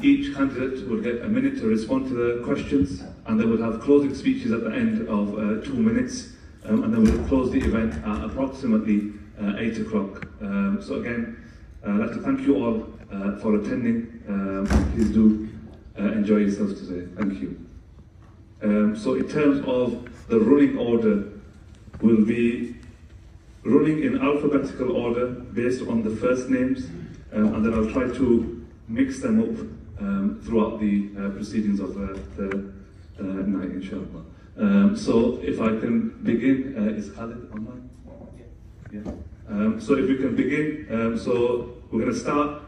Each candidate will get a minute to respond to the questions, and they will have closing speeches at the end of 2 minutes, and then we'll close the event at approximately 8 o'clock. So again, I'd like to thank you all for attending. Please do enjoy yourselves today. Thank you. So in terms of the running order, we'll be running in alphabetical order based on the first names, and then I'll try to mix them up throughout the proceedings of the night, inshallah. So if I can begin, is Khalid online? Yeah. So if we can begin, so we're going to start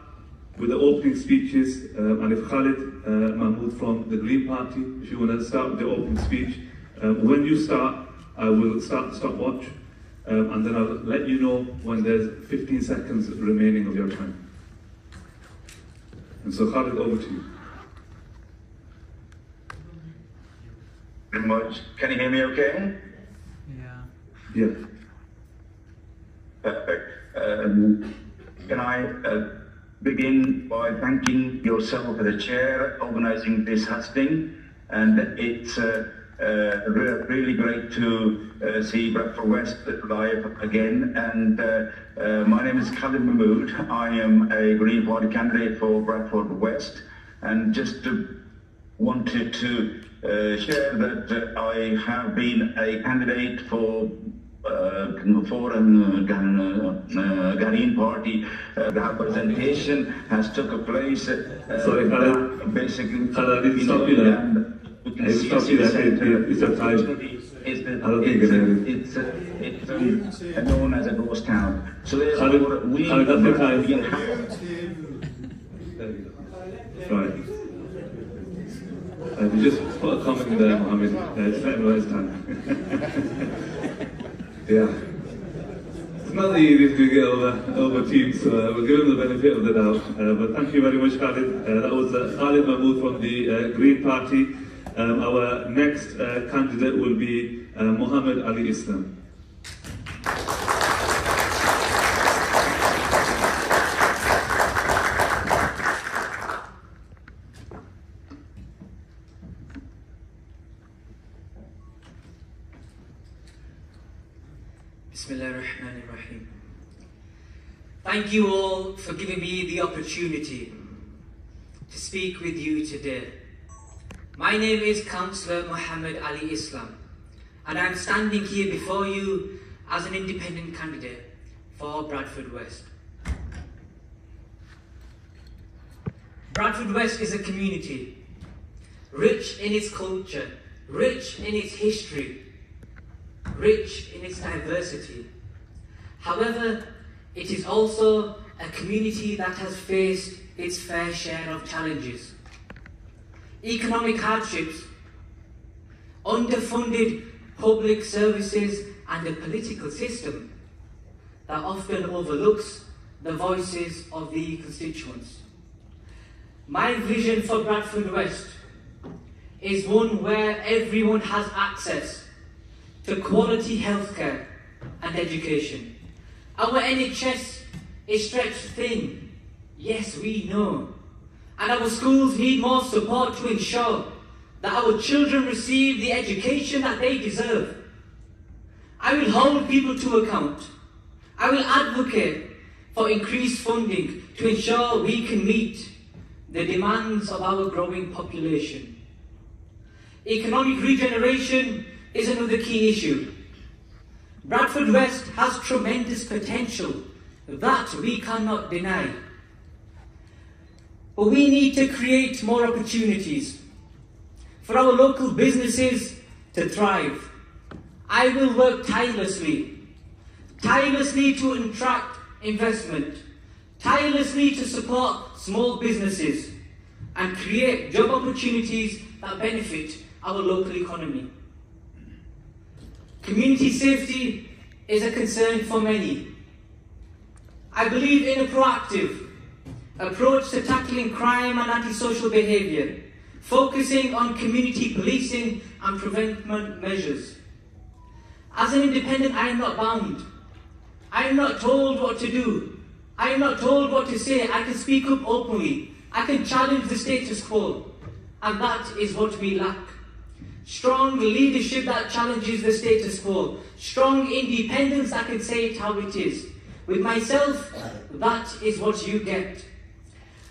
with the opening speeches, and if Khalid Mahmood from the Green Party, if you want to start with the opening speech, when you start, I will start the stopwatch, and then I'll let you know when there's 15 seconds remaining of your time. And so Khalid, over to you. Very much. Can you hear me okay? Yeah. Perfect. Can I begin by thanking yourself, the chair, organizing this hustings, and it's really great to see Bradford West live again. And my name is Khalid Mahmood. I am a Green Party candidate for Bradford West, and just wanted to share that I have been a candidate for Green Party. The presentation has took place. Sorry, Khalid. Basically, Khalid, I didn't stop you there. It's a time. It's known as a ghost town. So therefore, we right. We just put a comment there, Mohammed. It's not the right time. Yeah. It's not the easiest to get over teams, so we'll give him the benefit of the doubt. But thank you very much, Khalid. That was Khalid Mahmood from the Green Party. Our next candidate will be Muhammad Ali Islam. Bismillahirrahmanirrahim. Thank you all for giving me the opportunity to speak with you today. My name is Councillor Muhammad Ali Islam, and I'm standing here before you as an independent candidate for Bradford West. Bradford West is a community rich in its culture, rich in its history, rich in its diversity. However, it is also a community that has faced its fair share of challenges. Economic hardships, underfunded public services, and a political system that often overlooks the voices of the constituents. My vision for Bradford West is one where everyone has access to quality healthcare and education. Our NHS is stretched thin, yes we know, and our schools need more support to ensure that our children receive the education that they deserve. I will hold people to account. I will advocate for increased funding to ensure we can meet the demands of our growing population. Economic regeneration is another key issue. Bradford West has tremendous potential that we cannot deny. But we need to create more opportunities for our local businesses to thrive. I will work tirelessly to attract investment, tirelessly to support small businesses and create job opportunities that benefit our local economy. Community safety is a concern for many. I believe in a proactive approach to tackling crime and antisocial behaviour, focusing on community policing and preventment measures. As an independent, I am not bound. I am not told what to do. I am not told what to say. I can speak up openly I can challenge the status quo, and that is what we lack. Strong leadership that challenges the status quo. Strong independence that can say it how it is. With myself, that is what you get.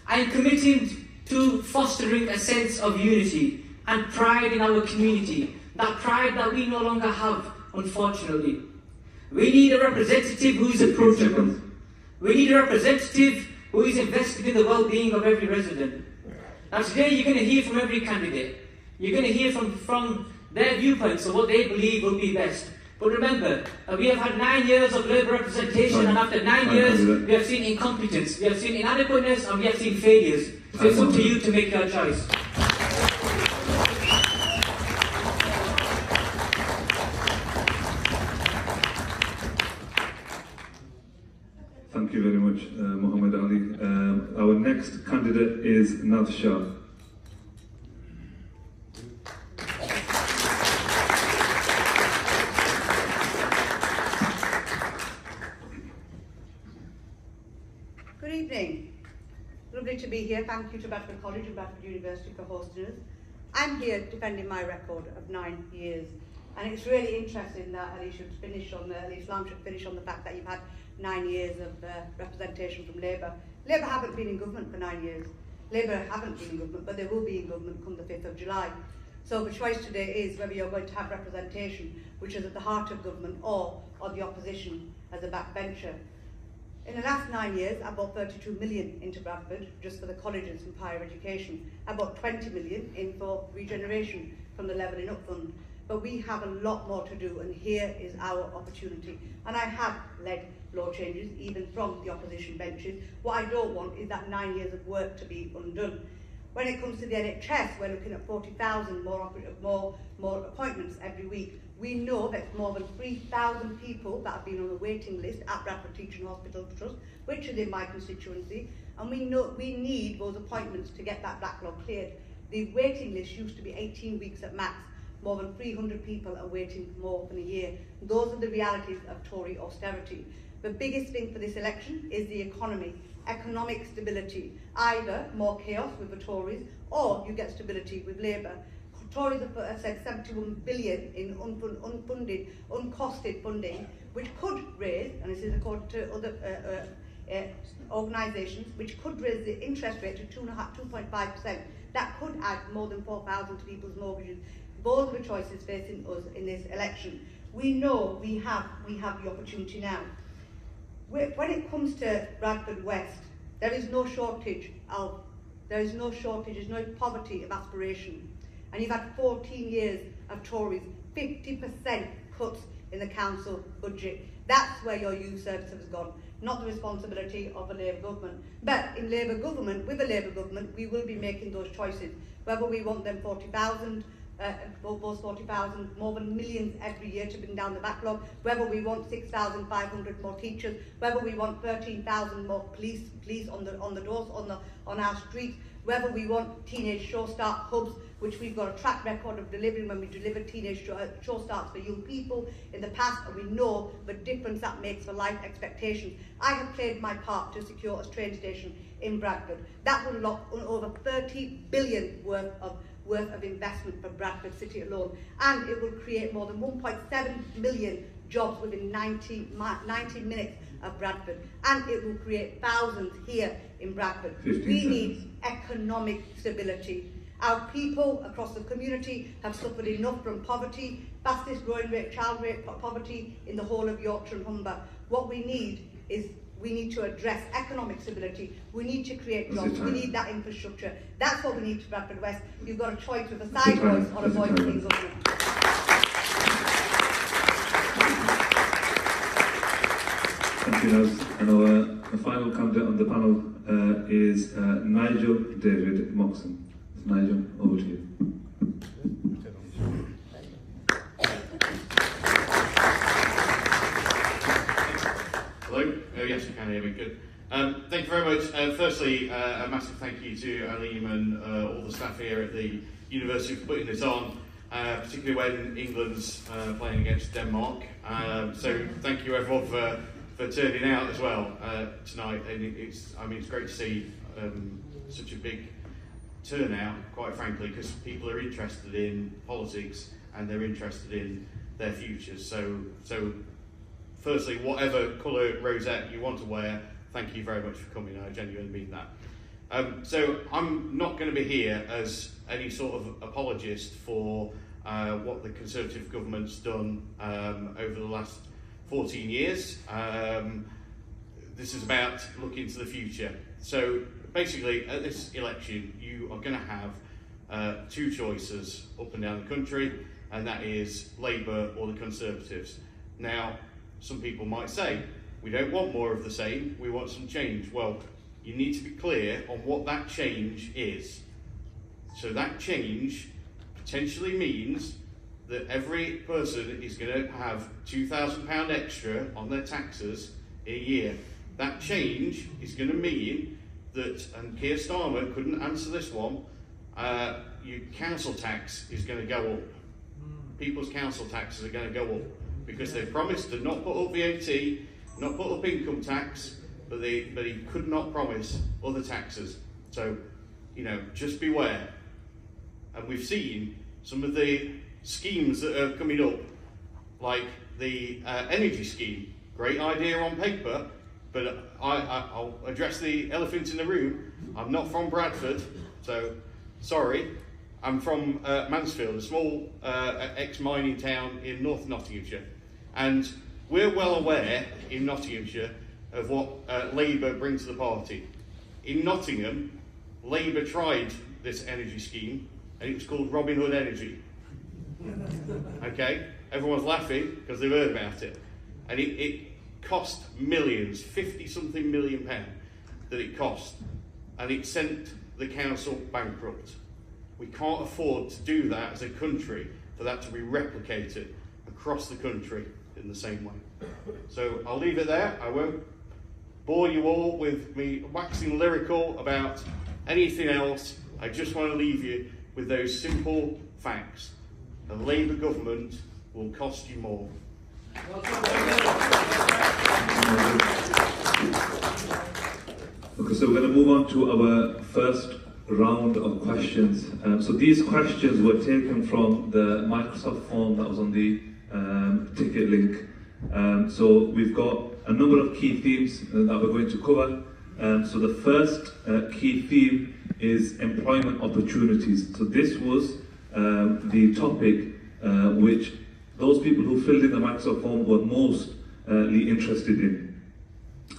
I am committed to fostering a sense of unity and pride in our community. That pride that we no longer have, unfortunately. We need a representative who is approachable. We need a representative who is invested in the well-being of every resident. Now today you're going to hear from every candidate. You're going to hear from their viewpoints of what they believe will be best. But remember, we have had 9 years of Labour representation, and after 9 years we have seen incompetence, we have seen inadequateness, and we have seen failures. So it's up to you to make your choice. Thank you very much, Muhammad Ali. Our next candidate is Nad Shah. Good evening. Lovely to be here. Thank you to Bradford College and Bradford University for hosting us. I'm here defending my record of 9 years, and it's really interesting that Ali should finish on Islam should finish on the fact that you've had 9 years of representation from Labour. Labour haven't been in government for 9 years. Labour haven't been in government, but they will be in government come the 5th of July. So the choice today is whether you're going to have representation which is at the heart of government or the opposition as a backbencher. In the last 9 years, I brought 32 million into Bradford just for the colleges and higher education. I brought 20 million in for regeneration from the Levelling Up Fund. But we have a lot more to do, and here is our opportunity. And I have led law changes, even from the opposition benches. What I don't want is that 9 years of work to be undone. When it comes to the NHS, we're looking at 40,000 more appointments every week. We know that more than 3,000 people that have been on the waiting list at Bradford Teaching Hospital Trust, which is in my constituency, and we know we need those appointments to get that backlog cleared. The waiting list used to be 18 weeks at max. More than 300 people are waiting more than a year. Those are the realities of Tory austerity. The biggest thing for this election is the economy, economic stability. Either more chaos with the Tories, or you get stability with Labour. Tories have said 71 billion in unfunded, uncosted funding, which could raise, and this is according to other organisations, which could raise the interest rate to 2.5%. That could add more than 4,000 to people's mortgages. Those are the choices facing us in this election. We know we have the opportunity now. When it comes to Bradford West, there's no there's no poverty of aspiration. And you've had 14 years of Tories, 50% cuts in the council budget. That's where your youth service has gone, not the responsibility of a Labour government. But in Labour government, with a Labour government, we will be making those choices. Whether we want them 40,000, those 40,000, more than millions every year to bring down the backlog, whether we want 6,500 more teachers, whether we want 13,000 more police on the doors, on our streets, whether we want teenage sure start hubs, which we've got a track record of delivering when we deliver teenage sure starts for young people in the past, and we know the difference that makes for life expectations. I have played my part to secure a train station in Bradford. That will unlock over 30 billion worth of investment for Bradford City alone, and it will create more than 1.7 million jobs within 90 minutes of Bradford, and it will create thousands here in Bradford. We need economic stability. Our people across the community have suffered enough from poverty, fastest growing rate, child rate poverty in the whole of Yorkshire and Humber. What we need is we need to address economic stability. We need to create jobs. We need that infrastructure. That's what we need to Bradford West. You've got a choice with a side voice or a voice in government. Thank you, Naz. And our final candidate on the panel is Nigel David Moxon. Nigel, over to you. Hello? Oh, yes, you can hear me. Good. Thank you very much. Firstly, a massive thank you to Aleem and all the staff here at the University for putting this on, particularly when England's playing against Denmark. So thank you everyone for turning out as well tonight. And it's great to see such a big turnout, quite frankly, because people are interested in politics and they're interested in their futures. So firstly, whatever colour rosette you want to wear, thank you very much for coming. I genuinely mean that. So I'm not going to be here as any sort of apologist for what the Conservative government's done over the last 14 years. This is about looking to the future. So basically, at this election, you are going to have two choices up and down the country, and that is Labour or the Conservatives. Now, some people might say, we don't want more of the same, we want some change. Well, you need to be clear on what that change is. So that change potentially means that every person is going to have £2,000 extra on their taxes a year. That change is going to mean that, and Keir Starmer couldn't answer this one, your council tax is going to go up. People's council taxes are going to go up because they promised to not put up VAT, not put up income tax, but he could not promise other taxes. So, you know, just beware. And we've seen some of the schemes that are coming up, like the energy scheme. Great idea on paper, but I'll address the elephant in the room. I'm not from Bradford, so sorry. I'm from Mansfield, a small ex-mining town in North Nottinghamshire. And we're well aware in Nottinghamshire of what Labour brings to the party. In Nottingham, Labour tried this energy scheme, and it was called Robin Hood Energy. Okay? Everyone's laughing because they've heard about it. And it cost millions, 50-something million pounds that it cost. And it sent the council bankrupt. We can't afford to do that as a country, for that to be replicated across the country in the same way. So I'll leave it there. I won't bore you all with me waxing lyrical about anything else. I just want to leave you with those simple facts. A Labour government will cost you more. Okay, so we're going to move on to our first round of questions. So these questions were taken from the Microsoft form that was on the ticket link. So we've got a number of key themes that we're going to cover. So the first key theme is employment opportunities. So this was the topic which those people who filled in the Microsoft form were mostly interested in.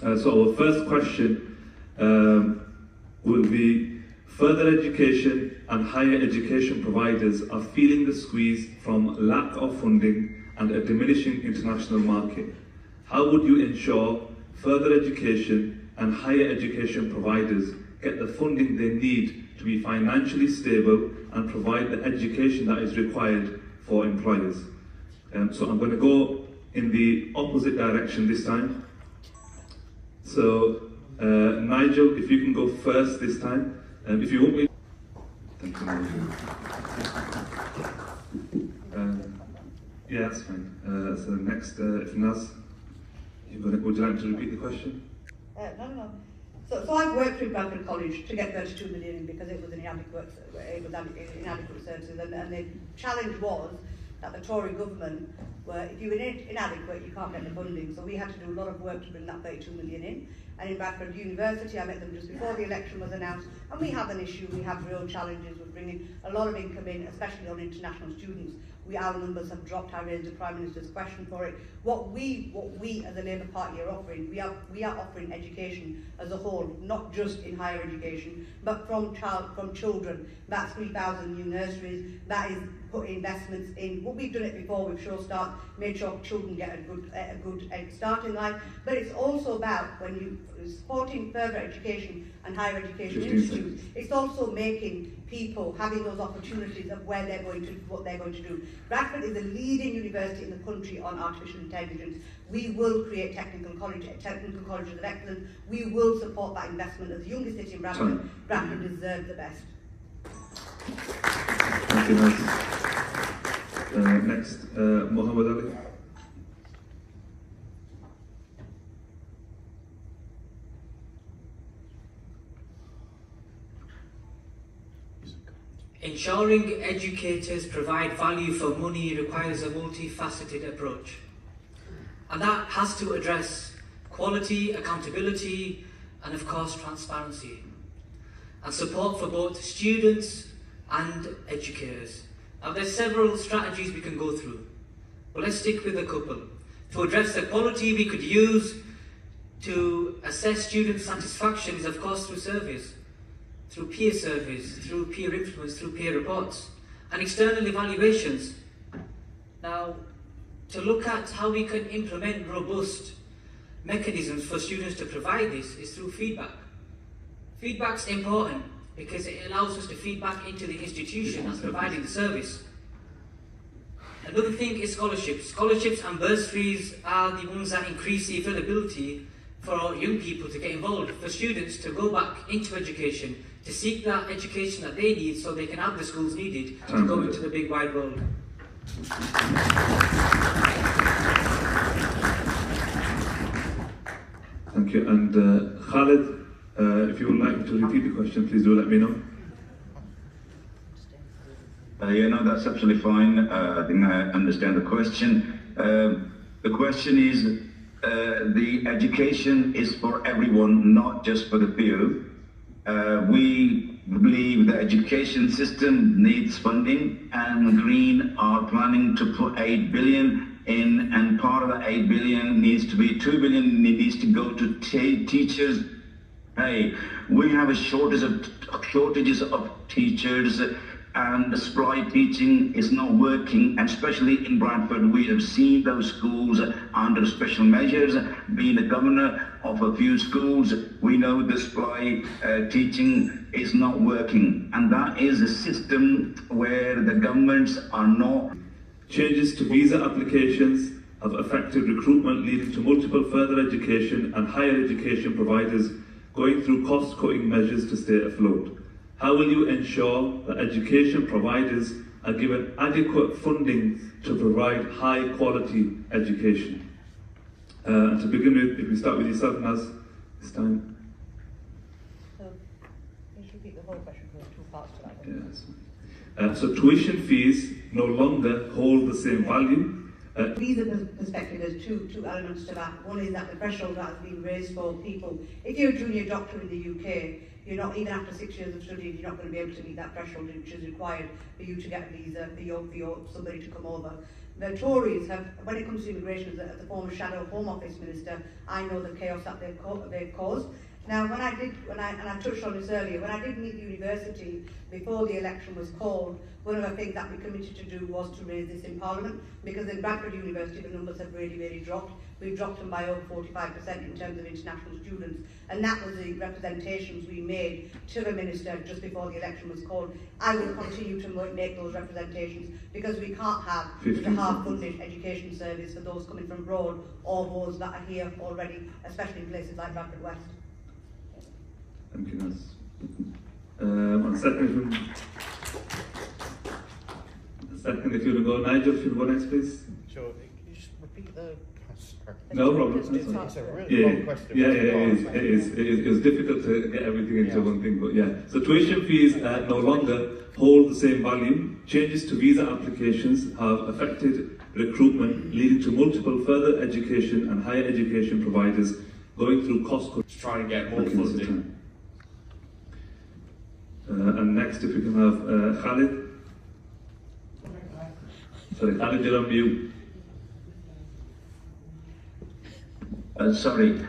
So our first question will be: further education and higher education providers are feeling the squeeze from lack of funding and a diminishing international market. How would you ensure further education and higher education providers get the funding they need to be financially stable and provide the education that is required for employers? So I'm going to go in the opposite direction this time. So Nigel, if you can go first this time. If you want me... Thank you, Nigel. Yeah, that's fine. So next, if Naz, would you like to repeat the question? No. So I've worked with Bradford College to get 32 million in because it was inadequate services, and the challenge was that the Tory government were, if you were inadequate, you can't get the funding. So we had to do a lot of work to bring that 32 million in. And in Bradford University, I met them just before the election was announced, and we have an issue, we have real challenges with bringing a lot of income in, especially on international students. Our numbers have dropped. I raised the Prime Minister's question for it. What we as a Labour Party are offering, we are offering education as a whole, not just in higher education, but from children. That's 3,000 new nurseries. That is put investments in. What we've done it before with Sure Start, made sure children get a good start in life. But it's also about when you supporting further education and higher education institutes. It's also making people having those opportunities of where they're going to, what they're going to do. Bradford is a leading university in the country on artificial intelligence. We will create technical colleges of excellence. We will support that investment. As the youngest city in Bradford, Bradford deserves the best. Thank you, Naz. Next, Mohammed Ali. Ensuring educators provide value for money requires a multifaceted approach. And that has to address quality, accountability, and of course transparency. And support for both students and educators. Now there's several strategies we can go through, but let's stick with a couple. To address the quality, we could use to assess student satisfaction is of course through surveys, through peer surveys, through peer influence, through peer reports, and external evaluations. Now, to look at how we can implement robust mechanisms for students to provide this is through feedback. Feedback's important because it allows us to feed back into the institution that's providing the service. Another thing is scholarships. Scholarships and bursaries are the ones that increase the availability for young people to get involved, for students to go back into education, to seek that education that they need so they can have the skills needed to go into the big wide world. Thank you. And Khalid, if you would like to repeat the question, please do let me know. Yeah, no, that's absolutely fine. I think I understand the question. The question is, the education is for everyone, not just for the few. We believe the education system needs funding, and Green are planning to put 8 billion in, and part of that 8 billion needs to be 2 billion needs to go to teachers. Hey, we have a shortages of teachers, and the supply teaching is not working, and especially in Bradford we have seen those schools under special measures. Being the governor of a few schools, we know the supply teaching is not working, and that is a system where the governments are not. Changes to visa applications have affected recruitment, leading to multiple further education and higher education providers going through cost-cutting measures to stay afloat. How will you ensure that education providers are given adequate funding to provide high-quality education? And to begin with, if we start with yourself, Naz, this time. So, you should repeat the whole question because there's two parts to that one. Yes. So tuition fees no longer hold the same value. Visa perspective, there's two elements to that. One is that the threshold that has been raised for people. If you're a junior doctor in the UK, you're not, even after 6 years of studying, you're not going to be able to meet that threshold which is required for you to get a visa, for somebody to come over. The Tories have, when it comes to immigration, as the former Shadow Home Office Minister, I know the chaos that they've caused. Now, and I touched on this earlier, when I did meet the university before the election was called, one of the things that we committed to do was to raise this in Parliament, because in Bradford University the numbers have really dropped. We've dropped them by over 45% in terms of international students, and that was the representations we made to the Minister just before the election was called. I will continue to make those representations, because we can't have a half-funded education service for those coming from abroad or those that are here already, especially in places like Bradford West. Thank you, Naz. On second, if you want to go, Nigel, if you want to go next, please. Sure. Can you just repeat the... Sorry. No problem. It's a really long question. Yeah, it is. It was difficult to get everything into one thing, but yeah. So tuition fees no longer hold the same value. Changes to visa applications have affected recruitment, leading to multiple further education and higher education providers going through cost cuts. To try and get more funding. And next, if we can have Khalid. Sorry, Khalid, you're on mute. Sorry.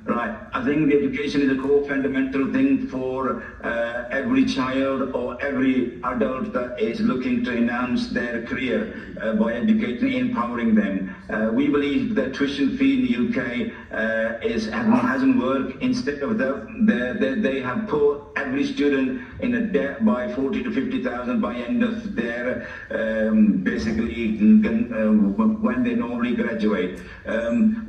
Right. I think the education is a core fundamental thing for every child or every adult that is looking to enhance their career by educating, empowering them. We believe that tuition fee in the UK hasn't worked. Instead of that, they have put every student in a debt by 40 to 50,000 by end of their basically when they normally graduate.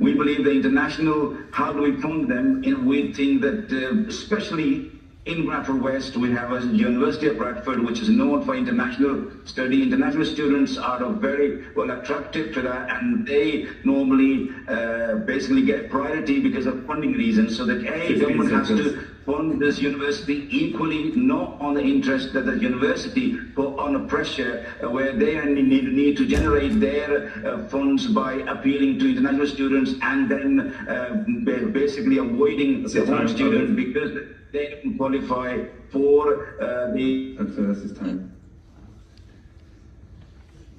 We believe the international, how do we fund them? We think that especially in Bradford West, we have a University of Bradford which is known for international study. International students are very well attractive to that, and they normally basically get priority because of funding reasons. So that government has to fund this university equally, not on the interest of the university, but on a pressure where they need to generate their funds by appealing to international students and then basically avoiding the home students because they don't qualify for the... That's his time.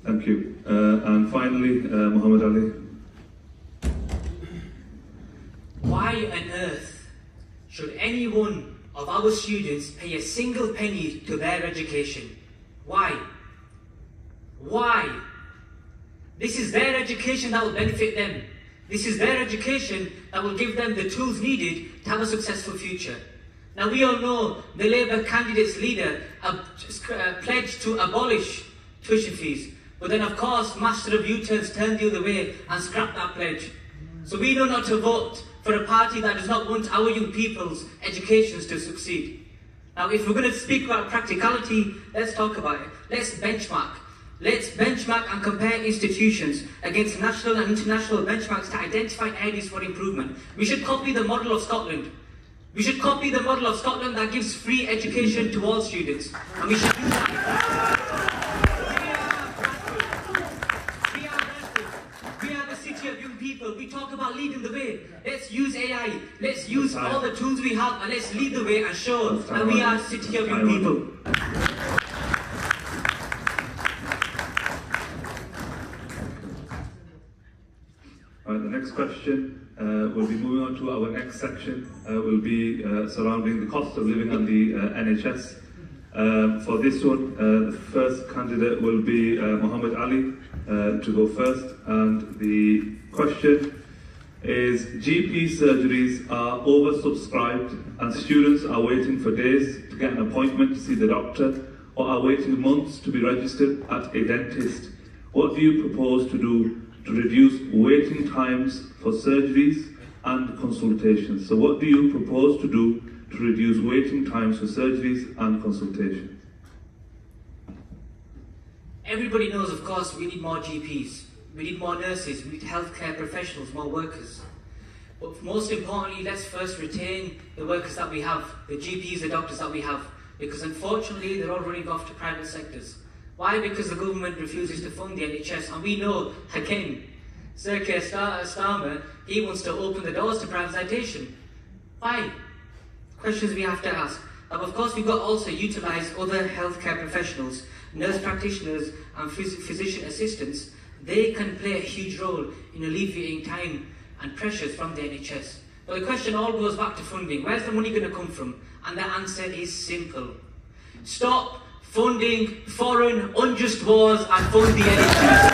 Thank you. And finally, Muhammad Ali. Why on earth should any one of our students pay a single penny to their education? Why? Why? This is their education that will benefit them. This is their education that will give them the tools needed to have a successful future. Now we all know the Labour candidate's leader pledged to abolish tuition fees. But then of course Master of U-turns turned the other way and scrapped that pledge. So we know not to vote for a party that does not want our young people's educations to succeed. Now if we're going to speak about practicality, let's talk about it. Let's benchmark. Let's benchmark and compare institutions against national and international benchmarks to identify areas for improvement. We should copy the model of Scotland. We should copy the model of Scotland that gives free education to all students. And we should do that. We talk about leading the way. Let's use AI. Let's use all the tools we have and let's lead the way and show that we are a city of young people. All right, the next question will be moving on to our next section. Will be surrounding the cost of living and the NHS. For this one, the first candidate will be Muhammad Ali to go first, and the question is: GP surgeries are oversubscribed and students are waiting for days to get an appointment to see the doctor or are waiting months to be registered at a dentist. What do you propose to do to reduce waiting times for surgeries and consultations? So what do you propose to do to reduce waiting times for surgeries and consultations? Everybody knows, of course, we need more GPs. We need more nurses, we need healthcare professionals, more workers. But most importantly, let's first retain the workers that we have, the GPs, the doctors that we have, because unfortunately they're all running off to private sectors. Why? Because the government refuses to fund the NHS, and we know, again, Sir Keir Starmer, he wants to open the doors to privatisation. Why? Questions we have to ask. And of course, we've got to also utilise other healthcare professionals, nurse practitioners and physician assistants. They can play a huge role in alleviating time and pressures from the NHS. But the question all goes back to funding. Where's the money going to come from? And the answer is simple. Stop funding foreign unjust wars and fund the NHS.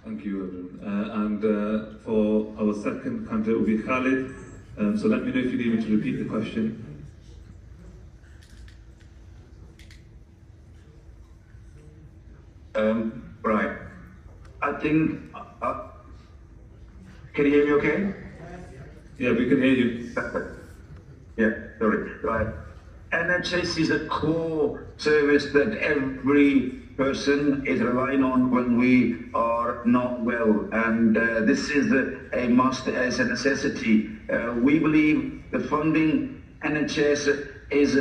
Thank you, everyone. For our second candidate will be Khalid. So let me know if you need me to repeat the question. Right. I think... can you hear me okay? Yeah, we can hear you. Yeah, sorry. Right. NHS is a core service that every person is relying on when we are not well, and this is a must, as a necessity. We believe the funding NHS is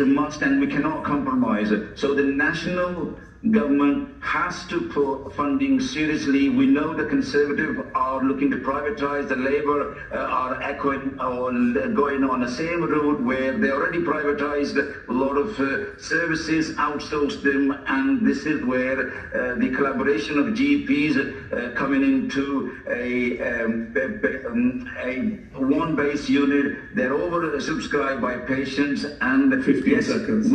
a must, and we cannot compromise it. So the national government has to put funding seriously. We know the Conservative are looking to privatise, the Labour are echoing or going on the same route where they already privatised a lot of services, outsourced them, and this is where the collaboration of GPs coming into a one base unit. They're oversubscribed by patients, and 15 seconds.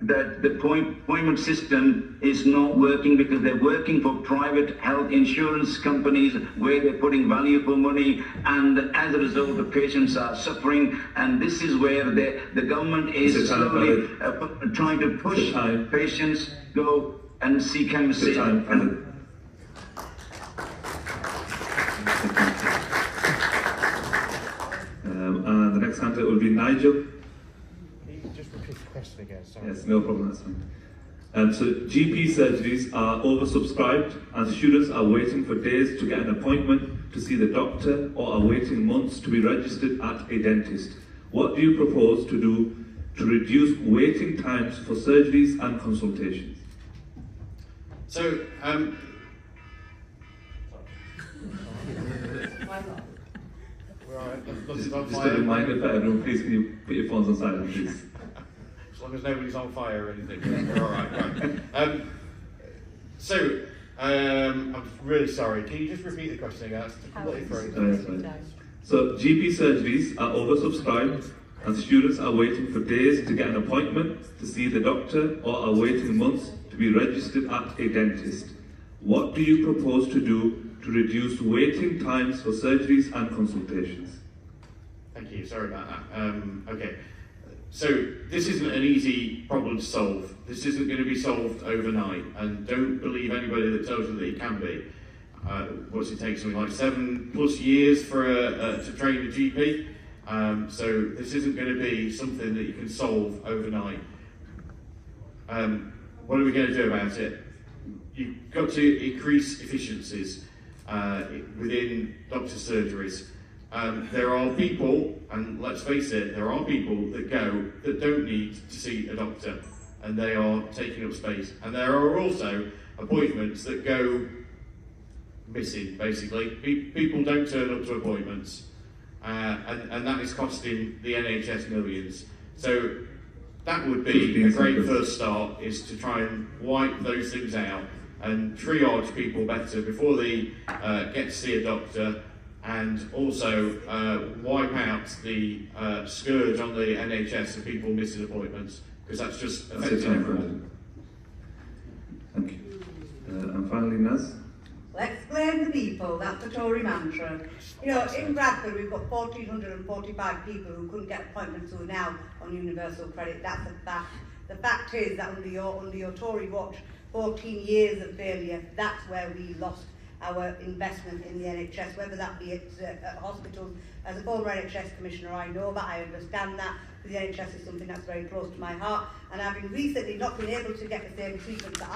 That the appointment system is not working because they're working for private health insurance companies where they're putting value for money, and as a result the patients are suffering, and this is where the government is slowly trying to push patients go and seek chemistry. And the next candidate will be Nigel. Just repeat the question again, sorry. Yes, no problem, that's fine. So GP surgeries are oversubscribed and students are waiting for days to get an appointment to see the doctor or are waiting months to be registered at a dentist. What do you propose to do to reduce waiting times for surgeries and consultations? So, Just a reminder for everyone, please can you put your phones on silent, please? As long as nobody's on fire or anything, we're all right. I'm really sorry. Can you just repeat the question again? So GP surgeries are oversubscribed and students are waiting for days to get an appointment to see the doctor or are waiting months to be registered at a dentist. What do you propose to do to reduce waiting times for surgeries and consultations? Thank you, sorry about that. Okay, so this isn't an easy problem to solve. This isn't going to be solved overnight, and don't believe anybody that tells you that it can be. What's it take, something like 7+ years for to train a GP? So this isn't going to be something that you can solve overnight. What are we going to do about it? You've got to increase efficiencies within doctor surgeries. There are people, and let's face it, there are people that go that don't need to see a doctor, and they are taking up space. And there are also appointments that go missing, basically. People don't turn up to appointments, and that is costing the NHS millions. So that would be a great first start, is to try and wipe those things out and triage people better before they get to see a doctor, and also wipe out the scourge on the NHS of people missing appointments, because that's just affecting everyone. Thank you. And finally, Naz? Let's blame the people, that's the Tory mantra. You know, in Bradford we've got 1,445 people who couldn't get appointments who are now on universal credit. That's a fact. The fact is that under your Tory watch, 14 years of failure, that's where we lost our investment in the NHS, whether that be at hospitals. As a former NHS Commissioner, I know that, I understand that. The NHS is something that's very close to my heart, and I've been recently not been able to get the same treatment that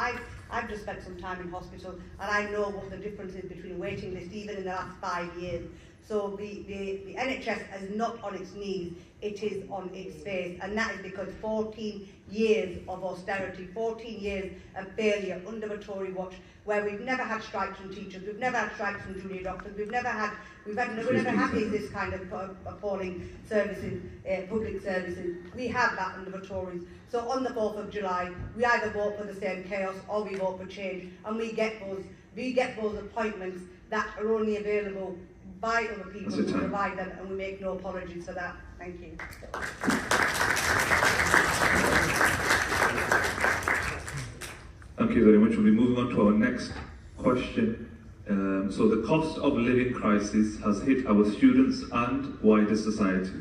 I've just spent some time in hospital, and I know what the difference is between a waiting list even in the last 5 years. So the NHS is not on its knees, it is on its face, and that is because 14 years of austerity, 14 years of failure under the Tory watch, where we've never had strikes from teachers, we've never had strikes from junior doctors, we've never had this kind of appalling services, public services. We have that under the Tories. So on the 4th of July, we either vote for the same chaos or we vote for change, and we get those appointments that are only available by other people who provide them, and we make no apologies for that. Thank you. Thank you very much. We'll be moving on to our next question. So the cost of living crisis has hit our students and wider society.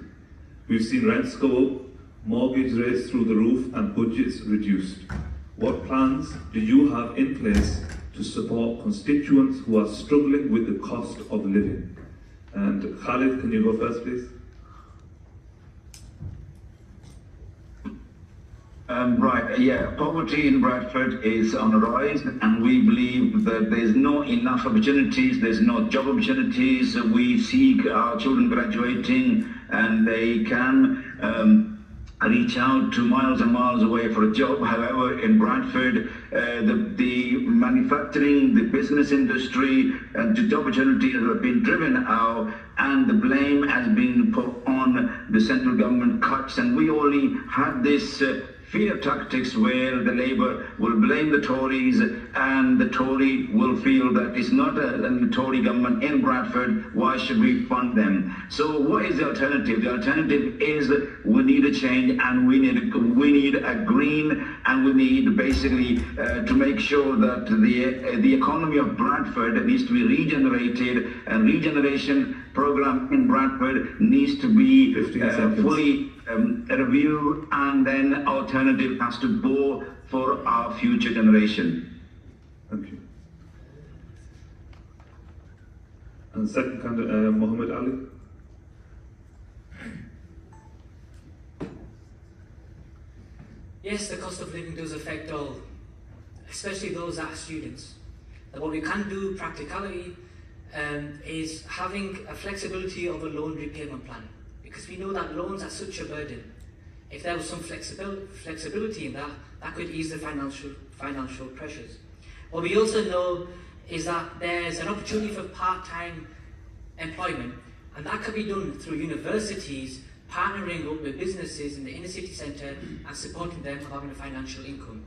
We've seen rents go up, mortgage rates through the roof and budgets reduced. What plans do you have in place to support constituents who are struggling with the cost of living? And Khalid, can you go first, please? Poverty in Bradford is on the rise, and we believe that there's not enough opportunities, there's no job opportunities. We see our children graduating and they can reach out to miles and miles away for a job. However, in Bradford, the manufacturing, the business industry, and the job opportunities have been driven out, and the blame has been put on the central government cuts. And we only had this fear tactics where the Labour will blame the Tories, and the Tory will feel that it's not a Tory government in Bradford, why should we fund them? So what is the alternative? The alternative is we need a change, and we need a green, and we need basically to make sure that the economy of Bradford needs to be regenerated, and regeneration program in Bradford needs to be fully review, and then alternative has to go for our future generation. Thank you. And second candidate, Mohammed Ali. Yes, the cost of living does affect all especially those that are students. And what we can do, practicality, is having a flexibility of a loan repayment plan, because we know that loans are such a burden. If there was some flexibility in that, that could ease the financial pressures. What we also know is that there's an opportunity for part-time employment, and that could be done through universities partnering up with businesses in the inner city centre and supporting them having a financial income.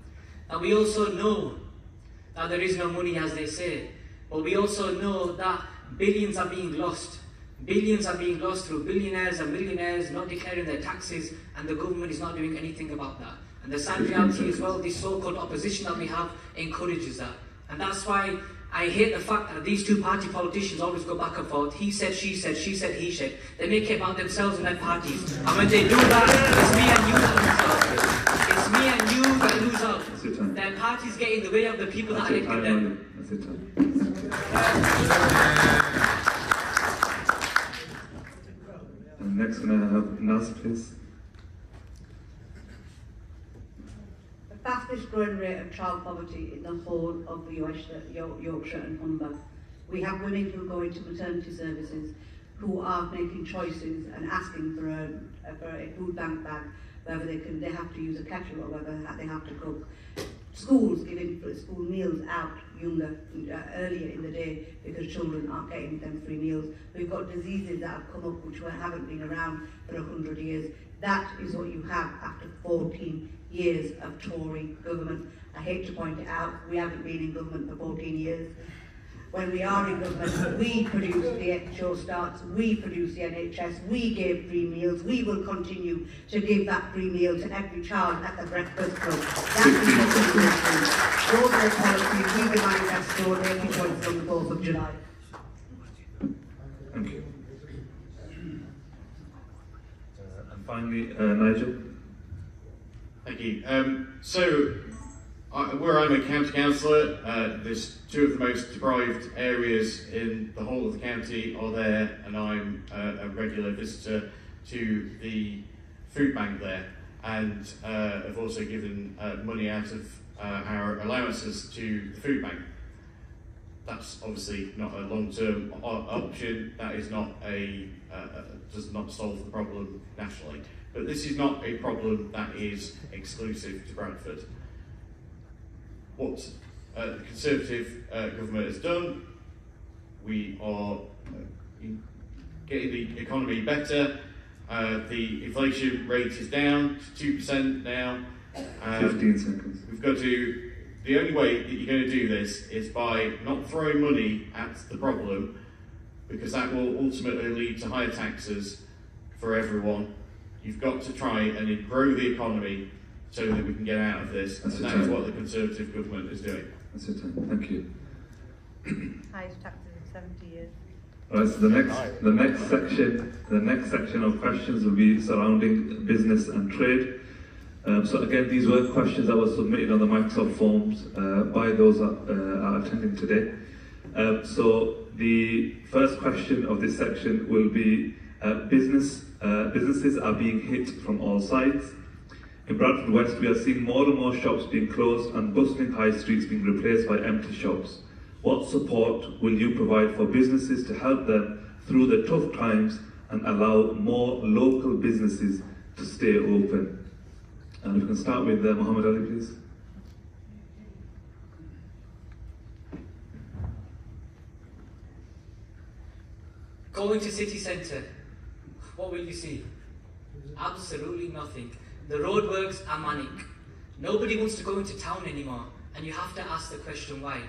And we also know that there is no money, as they say, but we also know that billions are being lost. Billions are being lost through billionaires and millionaires not declaring their taxes, and the government is not doing anything about that. And the sad reality as well, this so-called opposition that we have encourages that. And that's why I hate the fact that these two-party politicians always go back and forth. He said, she said, he said. They make it about themselves and their parties. And when they do that, it's me and you that lose out. It's me and you that lose out. Their parties get in the way of the people that elected them. That's it, time. And next, can I have Naz, please? The fastest growing rate of child poverty in the whole of Yorkshire and Humber. We have women who go into maternity services who are making choices and asking for a food bank bag, whether they have to use a kettle or whether they have to cook. Schools giving school meals out earlier in the day because children aren't getting them free meals. We've got diseases that have come up which haven't been around for 100 years. That is what you have after 14 years of Tory government. I hate to point it out, we haven't been in government for 14 years. When we are in government, we produce the show starts, we produce the NHS, we gave free meals, we will continue to give that free meal to every child at the breakfast club. That is what we will do. Those are the policies we will manifest for making points on the 4th of July. Thank you. And finally, Nigel. Thank you. Where I'm a county councillor, there's two of the most deprived areas in the whole of the county are there, and I'm a regular visitor to the food bank there, and have also given money out of our allowances to the food bank. That's obviously not a long-term option. That is not does not solve the problem nationally. But this is not a problem that is exclusive to Bradford. What the Conservative government has done, we are getting the economy better. The inflation rate is down to 2% now. 15 seconds. We've got to. The only way that you're going to do this is by not throwing money at the problem, because that will ultimately lead to higher taxes for everyone. You've got to try and grow the economy so that we can get out of this, and that is what the Conservative government is doing. That's it. Thank you. Highest taxes in 70 years. All right. So the next section of questions will be surrounding business and trade. So again, these were questions that were submitted on the Microsoft forms by those that are attending today. So the first question of this section will be businesses are being hit from all sides. In Bradford West, we are seeing more and more shops being closed and bustling high streets being replaced by empty shops. What support will you provide for businesses to help them through the tough times and allow more local businesses to stay open? And we can start with Muhammad Ali, please. Go into city centre, what will you see? Absolutely nothing. The roadworks are manic. Nobody wants to go into town anymore, and you have to ask the question why.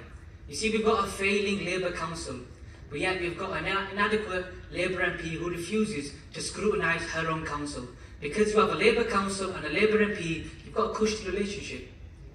You see, we've got a failing Labour council, but yet we've got an inadequate Labour MP who refuses to scrutinise her own council. Because you have a Labour council and a Labour MP, you've got a cushy relationship,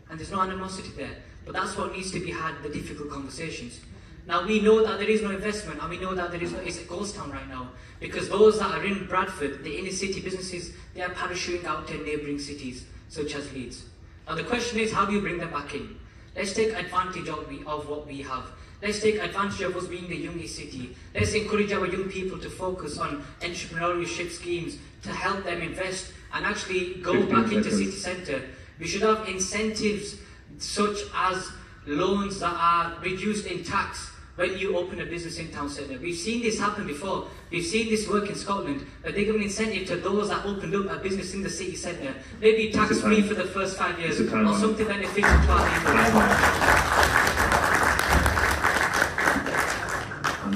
and there's no animosity there. But that's what needs to be had, the difficult conversations. Now, we know that there is no investment, and we know that it's a ghost town right now, because those that are in Bradford, the inner city businesses, they are parachuting out to neighbouring cities, such as Leeds. Now, the question is, how do you bring them back in? Let's take advantage of what we have. Let's take advantage of us being the youngest city. Let's encourage our young people to focus on entrepreneurship schemes to help them invest and actually go back into city centre. We should have incentives such as loans that are reduced in tax when you open a business in town centre. We've seen this happen before. We've seen this work in Scotland, but they give an incentive to those that opened up a business in the city centre, maybe tax-free for the first 5 years, or something beneficial to our people.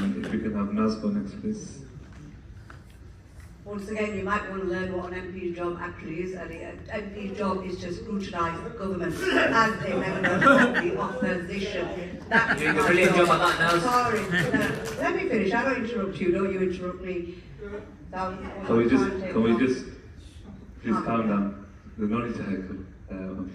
And if we can have Naz go next, please. Once again, you might want to learn what an MP's job actually is. An MP's job is to scrutinise the government as a member of the opposition. That's You're doing a brilliant job at that now. Sorry. Let me finish. I don't interrupt you. Don't you interrupt me. Can we just please calm down? There's no need to heckle.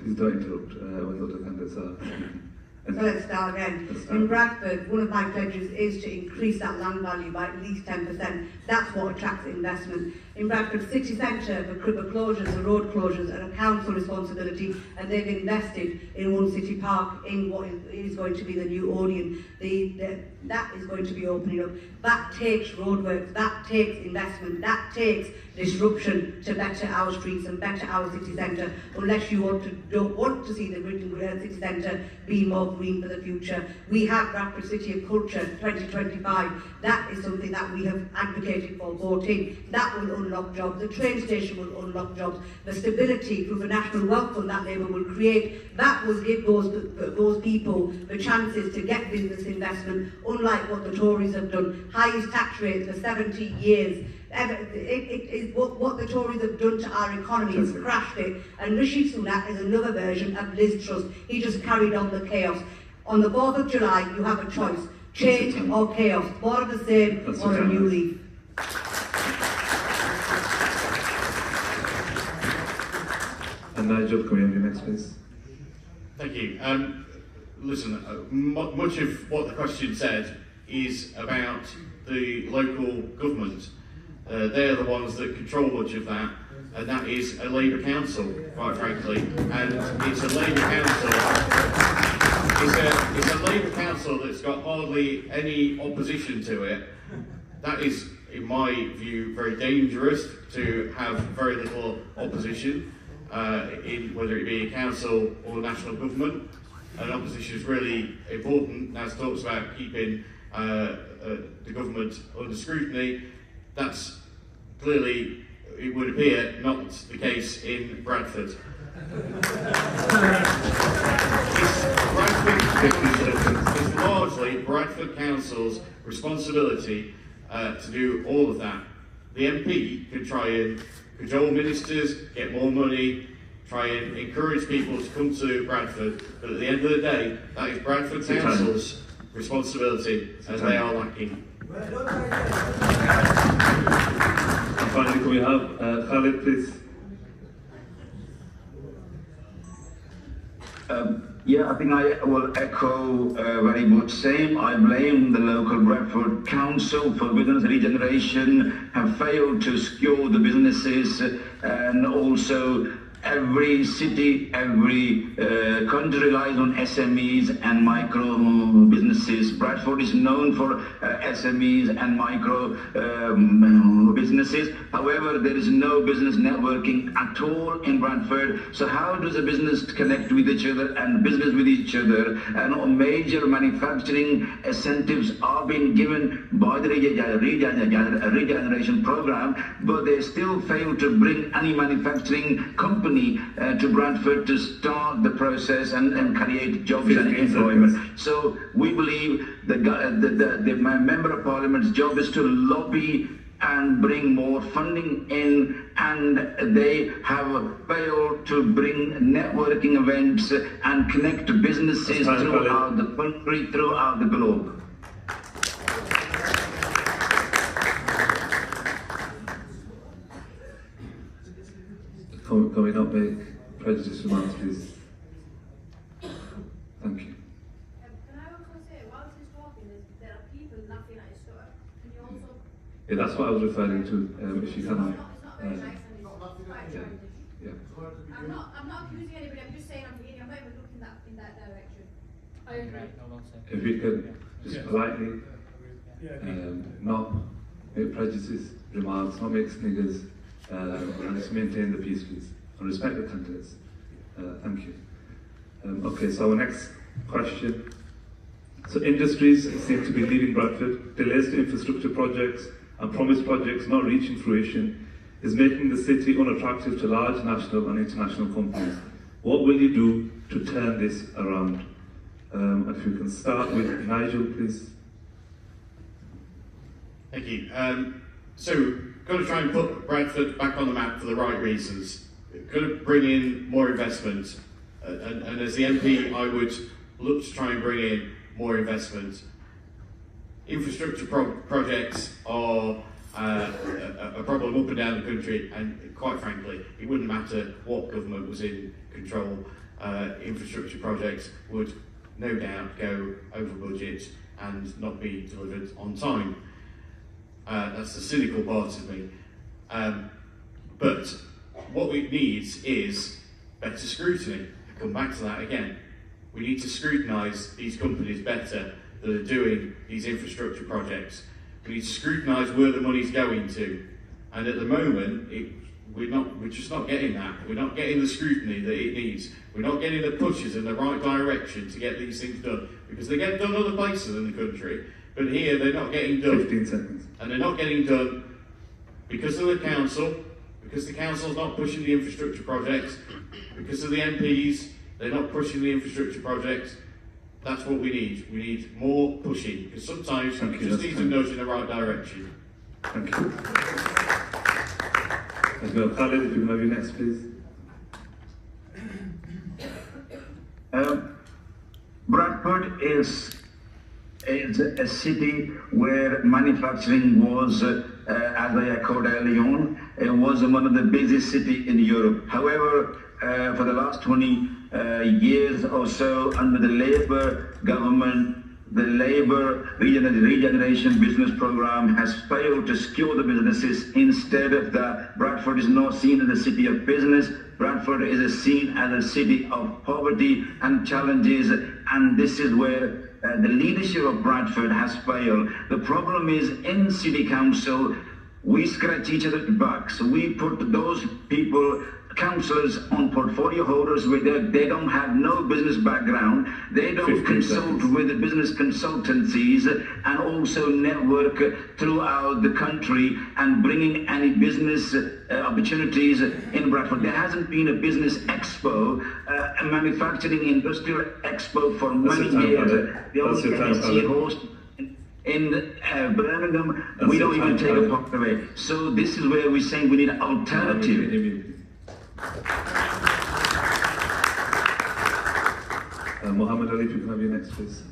Please don't interrupt when the other candidates are speaking. So let's start again. In Bradford, one of my pledges is to increase that land value by at least 10%. That's what attracts investment. In Bradford city centre, the closures, the road closures are a council responsibility, and they've invested in one city park in what is going to be the new Odeon. That is going to be opening up. That takes roadworks, that takes investment, that takes disruption to better our streets and better our city centre, unless you don't want to see the city centre be more green for the future. We have Bradford City of Culture 2025. That is something that we have advocated for voting. That will unlock jobs. The train station will unlock jobs. The stability through the National Wealth Fund that Labour will create, that will give those people the chances to get business investment, unlike what the Tories have done. Highest tax rates for 70 years. What the Tories have done to our economy is crashed it, and Rishi Sunak is another version of Liz Truss. He just carried on the chaos. On the 4th of July, you have a choice: change or chaos, more of the same or a new leaf. And Nigel, can we have you next, please? Thank you. Listen, much of what the question said is about the local government. They're the ones that control much of that, and that is a Labour council, quite frankly. And it's a Labour council. It's a Labour council that's got hardly any opposition to it. That is, in my view, very dangerous to have very little opposition, in whether it be a council or national government. And opposition is really important. Naz talks about keeping the government under scrutiny. That's clearly, it would appear, not the case in Bradford. It's largely Bradford Council's responsibility to do all of that. The MP can try and cajole ministers, get more money, try and encourage people to come to Bradford, but at the end of the day, that is Bradford Council's responsibility, as they are lacking. And finally, can we have Khalid, please? Yeah, I think I will echo very much same. I blame the local Bradford Council for business regeneration, have failed to secure the businesses, and also every city, every country relies on SMEs and micro businesses. Bradford is known for SMEs and micro businesses. However, there is no business networking at all in Bradford. So how does a business connect with each other and business with each other? And major manufacturing incentives are being given by the regeneration program, but they still fail to bring any manufacturing company to Bradford to start the process and create jobs and employment. So we believe the Member of Parliament's job is to lobby and bring more funding in, and they have failed to bring networking events and connect businesses throughout the country, throughout the globe. Can we not make prejudice remarks, please? Thank you. Can I also say, whilst he's talking, there are people laughing at his stutter. Can you also... Yeah, that's what I was referring to, if you can. It's not very nice and it's quite childish. Yeah. I'm not accusing anybody, I'm just saying I'm not even looking in that direction. I agree. If we could just politely not make prejudice remarks, not make sniggers, and just maintain the peace, please, and respect the candidates. Thank you. Okay, so our next question. So industries seem to be leaving Bradford. Delays to infrastructure projects and promised projects not reaching fruition is making the city unattractive to large national and international companies. What will you do to turn this around? And if we can start with Nigel, please. Thank you. So, got to try and put Bradford back on the map for the right reasons. Got to bring in more investment. And as the MP, I would look to try and bring in more investment. Infrastructure projects are a problem up and down the country, and quite frankly, it wouldn't matter what government was in control. Infrastructure projects would no doubt go over budget and not be delivered on time. That's the cynical part of me. But what we need is better scrutiny. I come back to that again. We need to scrutinise these companies better that are doing these infrastructure projects. We need to scrutinise where the money's going to. And at the moment, we're just not getting that. We're not getting the scrutiny that it needs. We're not getting the pushes in the right direction to get these things done. Because they get done other places in the country, but here they're not getting done. 15 seconds. And they're not getting done because of the council, because the council's not pushing the infrastructure projects, because of the MPs, they're not pushing the infrastructure projects. That's what we need. We need more pushing, because sometimes we just need to nudge in the right direction. Thank you. Let's go. Khalid, if you can have your next, please. Bradford is a city where manufacturing was, as I echoed early on, it was one of the busiest cities in Europe. However, for the last 20 years or so, under the Labour government, the Labour regeneration business program has failed to secure the businesses. Instead of that, Bradford is not seen as a city of business. Bradford is seen as a city of poverty and challenges, and this is where the leadership of Bradford has failed. The problem is in City Council, we scratch each other's backs. We put those people, councillors, on portfolio holders where they don't have no business background. They don't consult with the business consultancies and also network throughout the country and bringing any business opportunities in Bradford. There hasn't been a business expo, a manufacturing industrial expo for many years. The only NSC host in Birmingham, we don't even take a part of it. So this is where we're saying we need an alternative. Mohammed Ali, if you can have your next, please.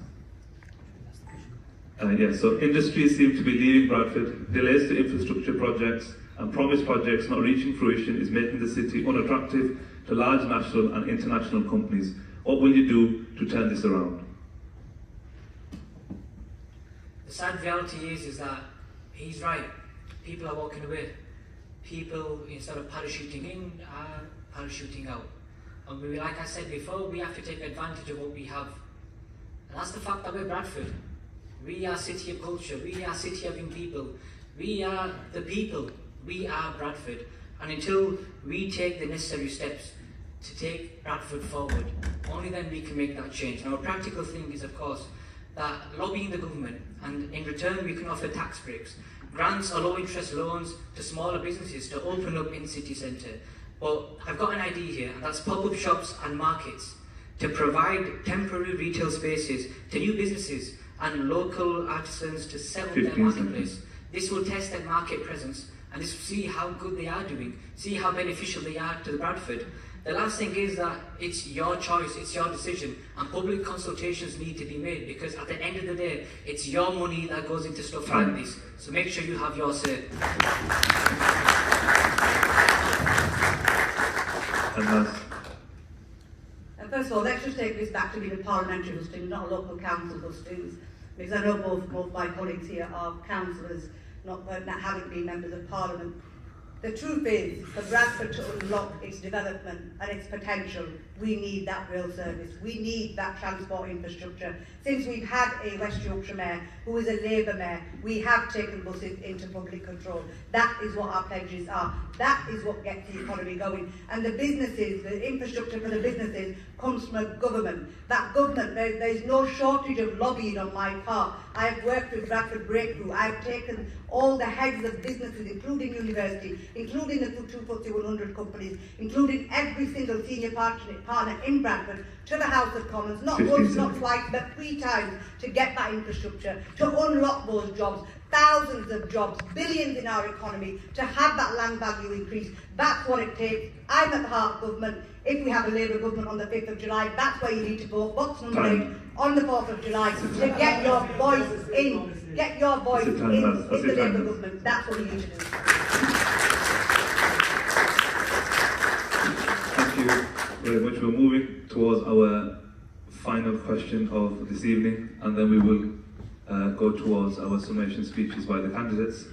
Yes, so industries seem to be leaving Bradford. Delays to infrastructure projects and promised projects not reaching fruition is making the city unattractive to large national and international companies. What will you do to turn this around? The sad reality is that he's right. People are walking away. People, instead of parachuting in, are parachuting out. And we, like I said before, we have to take advantage of what we have. And that's the fact that we're Bradford. We are a city of culture. We are a city of young people. We are the people. We are Bradford. And until we take the necessary steps to take Bradford forward, only then we can make that change. Now, a practical thing is, of course, that lobbying the government, and in return we can offer tax breaks, grants or low-interest loans to smaller businesses to open up in city centre. But I've got an idea here, and that's pop-up shops and markets to provide temporary retail spaces to new businesses and local artisans to sell their marketplace. This will test their market presence, and this will see how good they are doing, see how beneficial they are to the Bradford. The last thing is that it's your choice, it's your decision, and public consultations need to be made, because at the end of the day, it's your money that goes into stuff like this. So make sure you have your say. First of all, let's just take this back to being a parliamentary hustings, not a local council hustings, because I know both my colleagues here are councillors, not having been members of parliament. The truth is, for Bradford to unlock its development and its potential, we need that rail service. We need that transport infrastructure. Since we've had a West Yorkshire mayor who is a Labour mayor, we have taken buses into public control. That is what our pledges are. That is what gets the economy going. And the businesses, the infrastructure for the businesses comes from a government. That government, there's no shortage of lobbying on my part. I have worked with Bradford Breakthrough. I have taken all the heads of businesses, including universities, including the 250 100 companies, including every single senior partner in Bradford, to the House of Commons, not once, not twice, but 3 times, to get that infrastructure, to unlock those jobs, thousands of jobs, billions in our economy, to have that land value increase. That's what it takes. I'm at the heart of government. If we have a Labour government on the 5th of July, that's where you need to vote. Box number 8 on the 4th of July to get your voice in. Get your voice in the Labour government. That's what you need to do. Thank you very much. We're moving towards our final question of this evening, and then we will go towards our summation speeches by the candidates.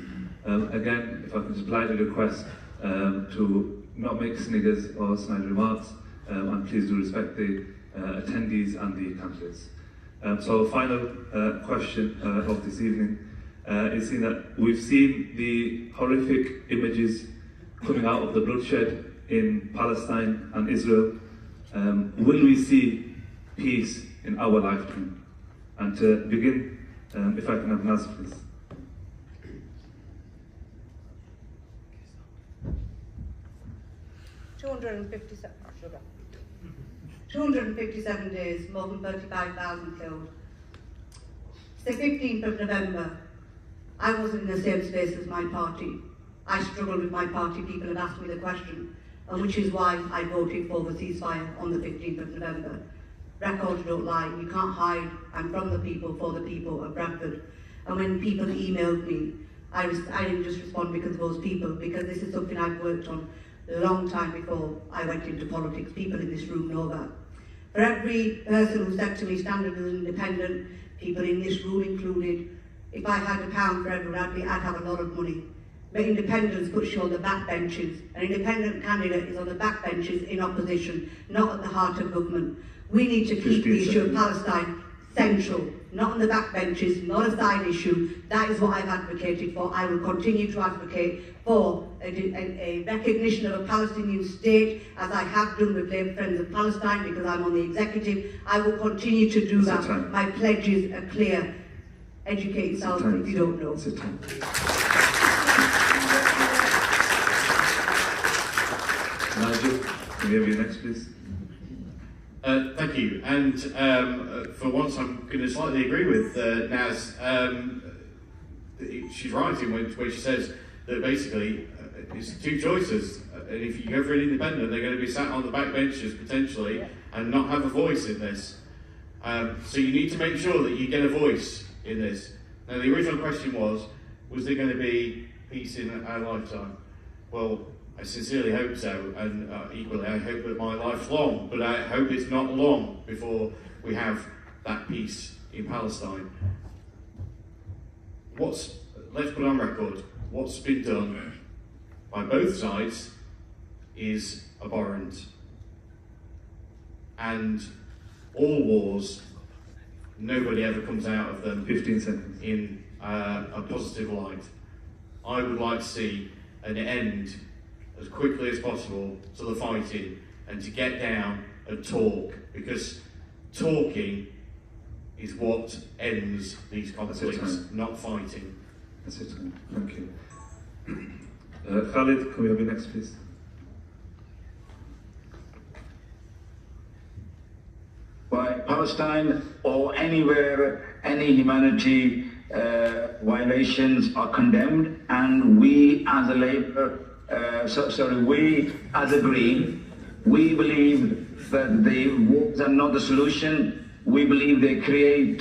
Again, if I can just politely request to not make sniggers or snide remarks, and please do respect the attendees and the candidates. So, final question of this evening is that we've seen the horrific images coming out of the bloodshed in Palestine and Israel. Will we see peace in our lifetime? And to begin, if I can have Naz, please. Sugar. 257 days, more than 35,000 killed. It's the 15th of November. I wasn't in the same space as my party. I struggled with my party. People had asked me the question, which is why I voted for the ceasefire on the 15th of November. Records don't lie. You can't hide. I'm from the people, for the people of Bradford. And when people emailed me, I didn't just respond because of those people, because this is something I've worked on a long time before I went into politics. People in this room know that. For every person who said to me, stand as an independent, people in this room included, if I had £1 for everyone, I'd have a lot of money. But independence puts you on the backbenches. An independent candidate is on the backbenches in opposition, not at the heart of government. We need to keep the issue of Palestine central, not on the backbenches, not a side issue. That is what I've advocated for. I will continue to advocate for a recognition of a Palestinian state, as I have done with Labour Friends of Palestine, because I'm on the executive. I will continue to do that. My pledges are clear. Educate yourself if you don't know. Nigel, can we have you next, please? Thank you. And for once, I'm going to slightly agree with Naz. She's right in when she says that basically it's 2 choices. And if you go for an independent, they're going to be sat on the back benches potentially and not have a voice in this. So you need to make sure that you get a voice in this. Now, the original question was there going to be peace in our lifetime? Well, I sincerely hope so, and equally I hope that my life's long, but I hope it's not long before we have that peace in Palestine. Let's put on record, what's been done by both sides is abhorrent. And all wars, nobody ever comes out of them 15 seconds. In a positive light. I would like to see an end as quickly as possible to the fighting and to get down and talk, because talking is what ends these conflicts, not fighting. That's it. Thank you. Khalid, can we have you next, please? By Palestine or anywhere, any humanity violations are condemned, and we as a Labour, we as a Green, we believe that the wars are not the solution. We believe they create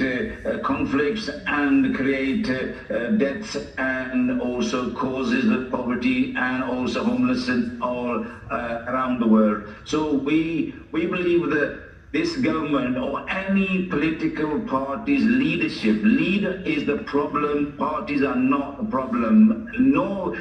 conflicts and create deaths, and also causes of poverty and also homelessness all around the world. So we believe that this government or any political party's leadership. Leader is the problem, parties are not the problem. No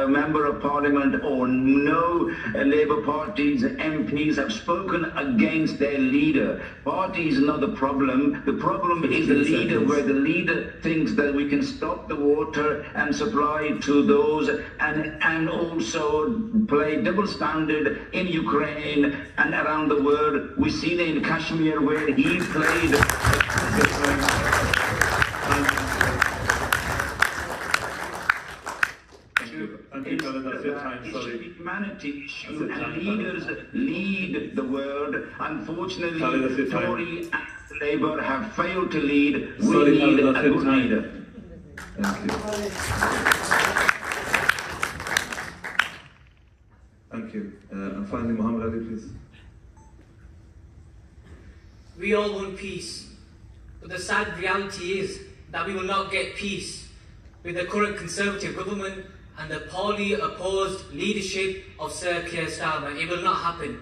member of parliament or no Labour Party's MPs have spoken against their leader. Party is not the problem. The problem is the leader, where the leader thinks that we can stop the water and supply to those, and also play double standard in Ukraine and around the world. We see that in Kashmir, where he played. It's a humanity issue, and leaders lead the world. Unfortunately, Tory and Labour have failed to lead. We need a good leader. Thank you. Thank you. And finally, Muhammad Ali, please. We all want peace, but the sad reality is that we will not get peace with the current Conservative government and the poorly opposed leadership of Sir Keir Starmer. It will not happen.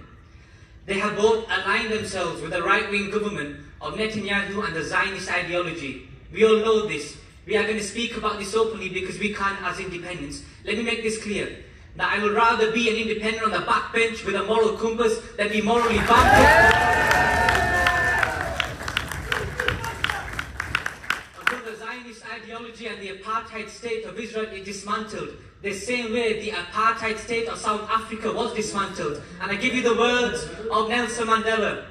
They have both aligned themselves with the right-wing government of Netanyahu and the Zionist ideology. We all know this. We are going to speak about this openly because we can as independents. Let me make this clear, that I would rather be an independent on the backbench with a moral compass than be morally bankrupt. Until the Zionist ideology and the apartheid state of Israel is dismantled, the same way the apartheid state of South Africa was dismantled. And I give you the words of Nelson Mandela,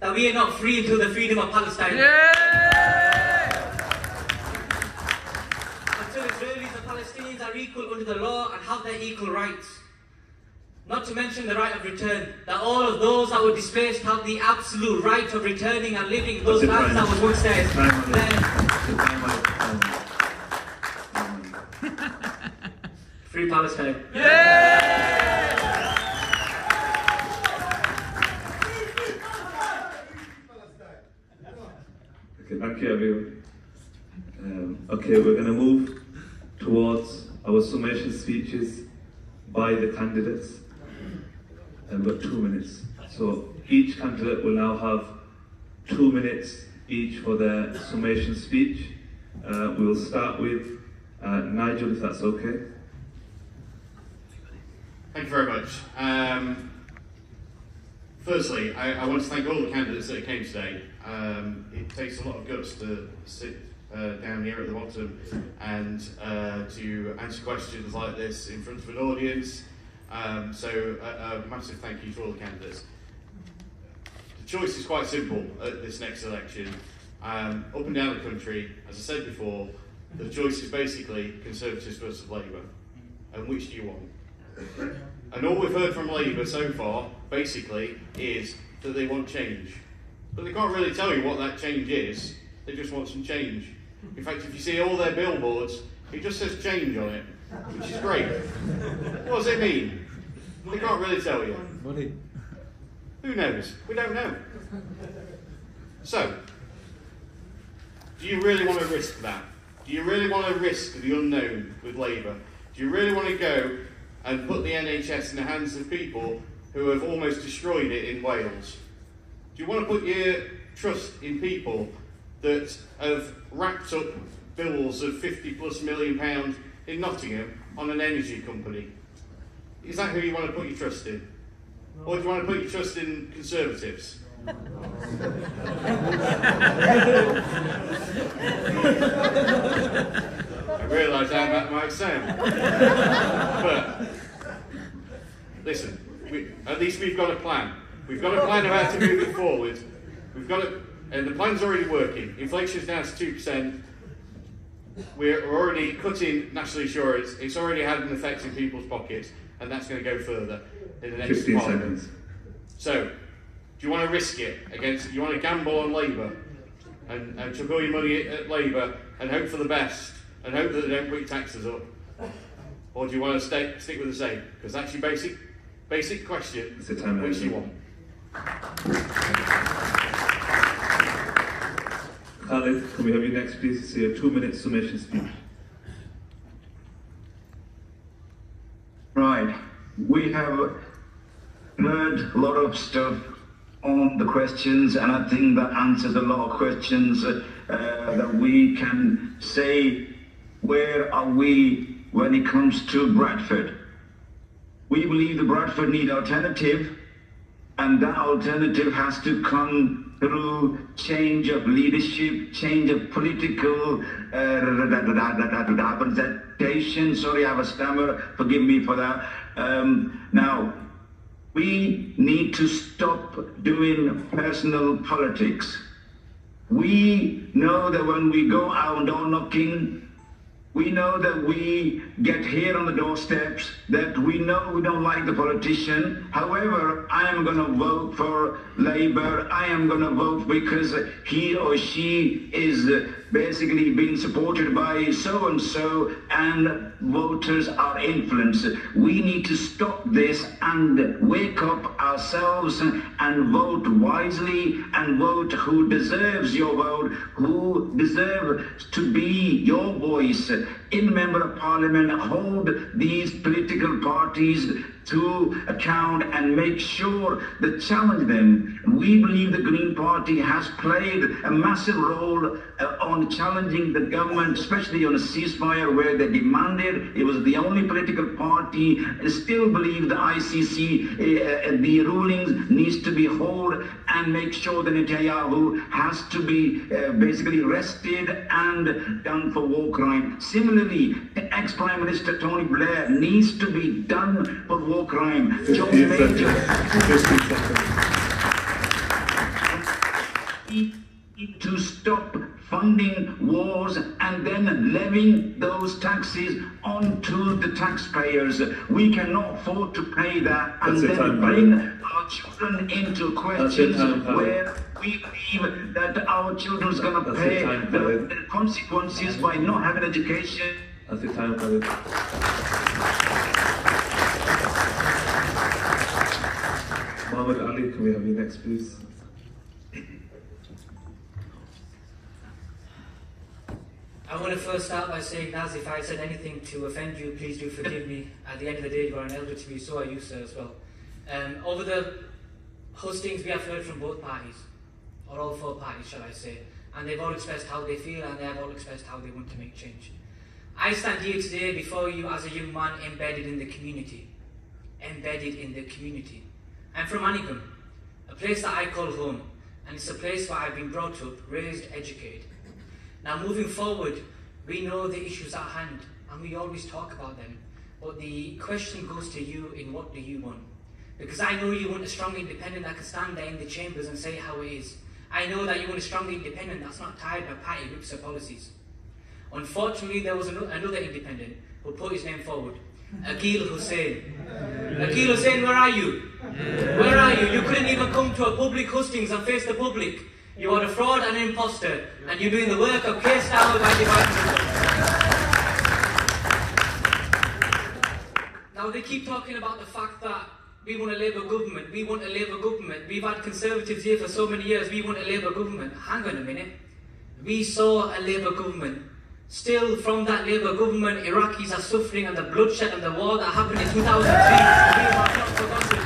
that we are not free until the freedom of Palestine. Until Israelis and Palestinians are equal under the law and have their equal rights. Not to mention the right of return, that all of those that were displaced have the absolute right of returning and living in those lands that was once theirs. Free Palestine. Okay, thank you, everyone. Okay, we're going to move towards our summation speeches by the candidates. And we've got 2 minutes. So each candidate will now have 2 minutes each for their summation speech. We will start with Nigel, if that's okay. Thank you very much. Firstly, I want to thank all the candidates that came today. It takes a lot of guts to sit down here at the bottom and to answer questions like this in front of an audience. So a massive thank you to all the candidates. The choice is quite simple at this next election. Up and down the country, as I said before, the choice is basically Conservatives versus Labour. And which do you want? And all we've heard from Labour so far, basically, is that they want change. But they can't really tell you what that change is. They just want some change. In fact, if you see all their billboards, it just says change on it, which is great. What does it mean? They can't really tell you. Money. Who knows? We don't know. So, do you really want to risk that? Do you really want to risk the unknown with Labour? Do you really want to go and put the NHS in the hands of people who have almost destroyed it in Wales? Do you want to put your trust in people that have racked up bills of £50+ million in Nottingham on an energy company? Is that who you want to put your trust in? Or do you want to put your trust in Conservatives? I realise how that might sound. But, listen, at least we've got a plan. We've got a plan of how to move it forward. And the plan's already working. Inflation's down to 2%. We're already cutting national insurance. It's already had an effect in people's pockets, and that's going to go further in the next 15 Parliament. seconds. So, do you want to risk it against? Do you want to gamble on Labour and chuck all your money at Labour and hope for the best and hope that they don't put your taxes up, or do you want to stick with the same? Because that's your basic question. It's the time. Which do you want? Khalid, can we have you next, please? Say a 2-minute summation speech. Right. We have heard a lot of stuff on the questions, and I think that answers a lot of questions that we can say, where are we when it comes to Bradford? We believe the Bradford need alternative, and that alternative has to come through change of leadership, change of political representation. Sorry, I have a stammer, forgive me for that. Now, we need to stop doing personal politics. We know that when we go out door knocking, we know that we get here on the doorsteps, that we know we don't like the politician. However, I am going to vote for Labour. I am going to vote because he or she is basically being supported by so-and-so, and voters are influenced. We need to stop this and wake up ourselves and vote wisely, and vote who deserves your vote, who deserves to be your voice in Member of Parliament. Hold these political parties to account and make sure that challenge them. We believe the Green Party has played a massive role on challenging the government, especially on a ceasefire where they demanded. It was the only political party still believe the ICC, the rulings needs to be held, and make sure that Netanyahu has to be basically arrested and done for war crime. Similarly, the ex-Prime Minister Tony Blair needs to be done for war crime. To stop funding wars and then levying those taxes onto the taxpayers. We cannot afford to pay that and then bring our children into questions where we believe that our children are going to pay the consequences by not having education. That's the time, Khalid. Muhammad Ali, can we have you next, please? I want to first start by saying, Naz, if I said anything to offend you, please do forgive me. At the end of the day, you are an elder to me, so are you, sir, as well. Over the hustings, we have heard from both parties, or all four parties, shall I say, and they've all expressed how they feel, and they have all expressed how they want to make change. I stand here today before you as a young man embedded in the community. Embedded in the community. I'm from Anigam, a place that I call home, and it's a place where I've been brought up, raised, educated. Now, moving forward, we know the issues at hand, and we always talk about them. But the question goes to you in what do you want? Because I know you want a strong independent that can stand there in the chambers and say how it is. I know that you want a strong independent that's not tied by party groups or policies. Unfortunately, there was another independent who put his name forward. Akhil Hussain. Akhil Hussain, where are you? Where are you? You couldn't even come to a public hustings and face the public. You are a fraud and an imposter, and you're doing the work of Keir Starmer by dividing. Now they keep talking about the fact that we want a Labour government, we want a Labour government, we've had Conservatives here for so many years, we want a Labour government. Hang on a minute. We saw a Labour government. Still, from that Labour government, Iraqis are suffering, and the bloodshed and the war that happened in 2003, we have not forgotten.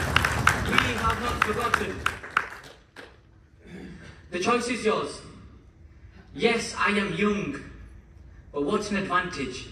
We have not forgotten. The choice is yours. Yes, I am young, but what's an advantage?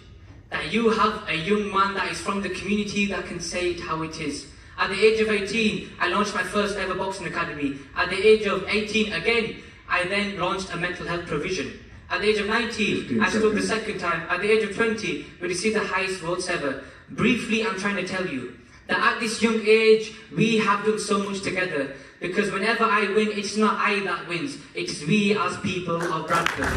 That you have a young man that is from the community that can say it how it is. At the age of 18, I launched my first ever boxing academy. At the age of 18, again, I then launched a mental health provision. At the age of 19, I stood the second time. At the age of 20, we received the highest votes ever. Briefly, I'm trying to tell you that at this young age, we have done so much together. Because whenever I win, it's not I that wins. It's we as people of Bradford.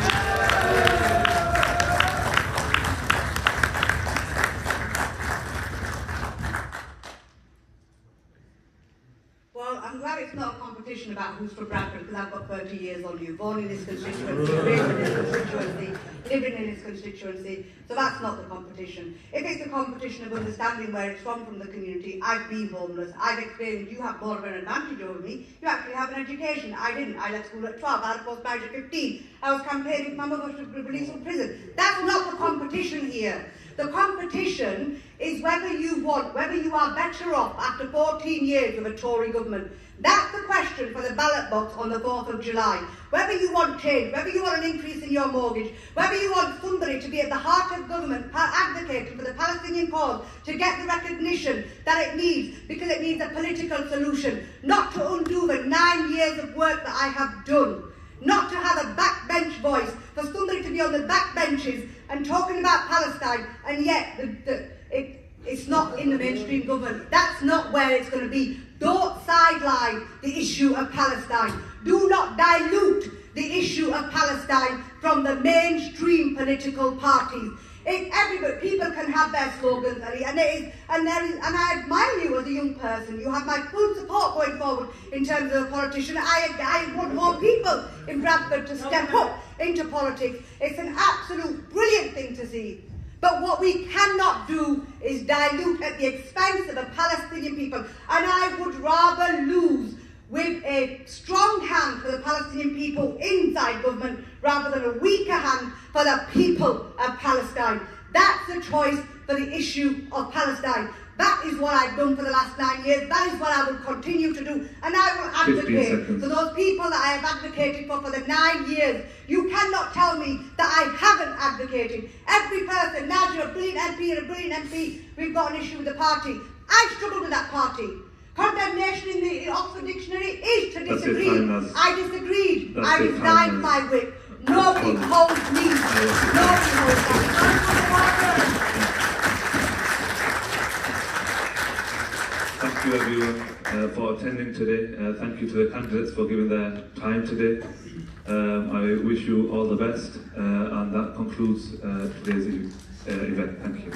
Well, I'm glad it's not a competition about who's from Bradford, because I've got 30 years on you, born in this constituency, raised in this constituency, living in this constituency, so that's not the competition. If it's a competition of understanding where it's from the community, I've been homeless, I've experienced, you have more of an advantage over me, you actually have an education. I didn't, I left school at 12, I had a post-marriage at 15, I was campaigning for my mother to be released from prison. That's not the competition here. The competition is whether you are better off after 14 years of a Tory government. That's the question for the ballot box on the 4th of July. Whether you want change, whether you want an increase in your mortgage, whether you want somebody to be at the heart of government advocating for the Palestinian cause to get the recognition that it needs, because it needs a political solution, not to undo the 9 years of work that I have done, not to have a backbench voice, for somebody to be on the backbenches and talking about Palestine, and yet it's not in the mainstream government. That's not where it's going to be. Don't sideline the issue of Palestine. Do not dilute the issue of Palestine from the mainstream political parties. People can have their slogans, and I admire you as a young person. You have my full support going forward in terms of a politician. I want more people in Bradford to step up into politics. It's an absolute brilliant thing to see. But what we cannot do is dilute at the expense of the Palestinian people. And I would rather lose with a strong hand for the Palestinian people inside government rather than a weaker hand for the people of Palestine. That's the choice for the issue of Palestine. That is what I've done for the last 9 years. That is what I will continue to do. And I will advocate for those people that I have advocated for the 9 years. You cannot tell me that I haven't advocated. Every person, now you're a brilliant MP and a brilliant MP, we've got an issue with the party. I struggled with that party. Condemnation in the Oxford Dictionary is to disagree. I disagreed. I resigned my whip. Nobody holds me. Nobody holds me. Thank you everyone for attending today. Thank you to the candidates for giving their time today. I wish you all the best, and that concludes today's event. Thank you.